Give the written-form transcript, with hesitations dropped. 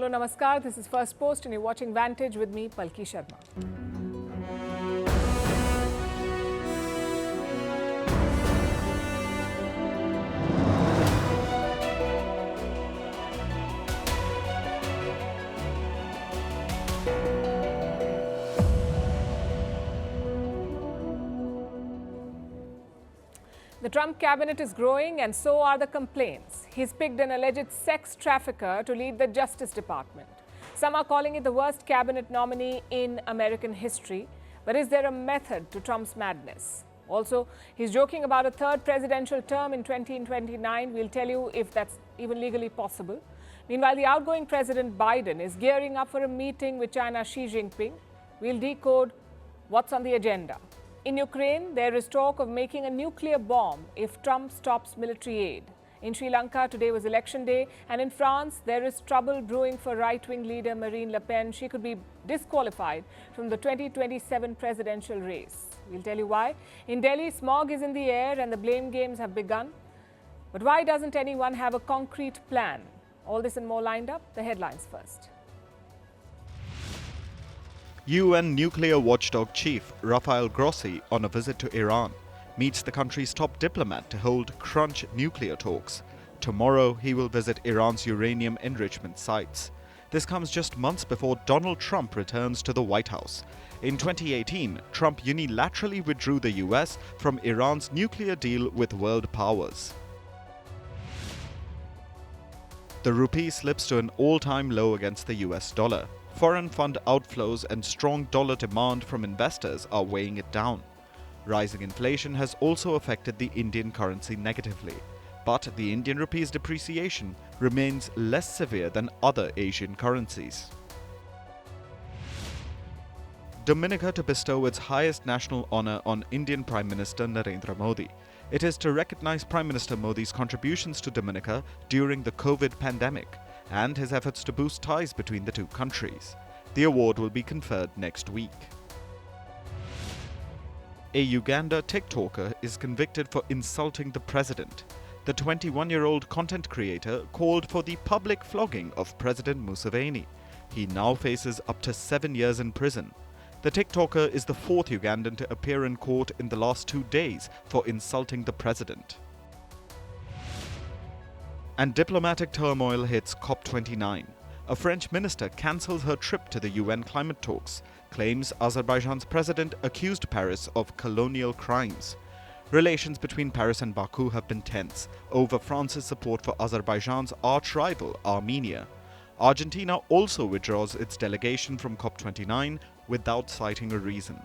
Hello, namaskar. This is Firstpost and you're watching Vantage with me, Palki Sharma. The Trump cabinet is growing and so are the complaints. He's picked an alleged sex trafficker to lead the Justice Department. Some are calling it the worst cabinet nominee in American history. But is there a method to Trump's madness? Also, he's joking about a third presidential term in 2029. We'll tell you if that's even legally possible. Meanwhile, the outgoing President Biden is gearing up for a meeting with China's Xi Jinping. We'll decode what's on the agenda. In Ukraine, there is talk of making a nuclear bomb if Trump stops military aid. In Sri Lanka, today was election day. And in France, there is trouble brewing for right-wing leader Marine Le Pen. She could be disqualified from the 2027 presidential race. We'll tell you why. In Delhi, smog is in the air and the blame games have begun. But why doesn't anyone have a concrete plan? All this and more lined up. The headlines first. UN nuclear watchdog chief Rafael Grossi, on a visit to Iran, meets the country's top diplomat to hold crunch nuclear talks. Tomorrow, he will visit Iran's uranium enrichment sites. This comes just months before Donald Trump returns to the White House. In 2018, Trump unilaterally withdrew the US from Iran's nuclear deal with world powers. The rupee slips to an all-time low against the US dollar. Foreign fund outflows and strong dollar demand from investors are weighing it down. Rising inflation has also affected the Indian currency negatively, but the Indian rupee's depreciation remains less severe than other Asian currencies. Dominica to bestow its highest national honor on Indian Prime Minister Narendra Modi. It is to recognize Prime Minister Modi's contributions to Dominica during the COVID pandemic and his efforts to boost ties between the two countries. The award will be conferred next week. A Uganda TikToker is convicted for insulting the president. The 21-year-old content creator called for the public flogging of President Museveni. He now faces up to 7 years in prison. The TikToker is the fourth Ugandan to appear in court in the last 2 days for insulting the president. And diplomatic turmoil hits COP29. A French minister cancels her trip to the UN climate talks, claims Azerbaijan's president accused Paris of colonial crimes. Relations between Paris and Baku have been tense over France's support for Azerbaijan's arch-rival Armenia. Argentina also withdraws its delegation from COP29 without citing a reason.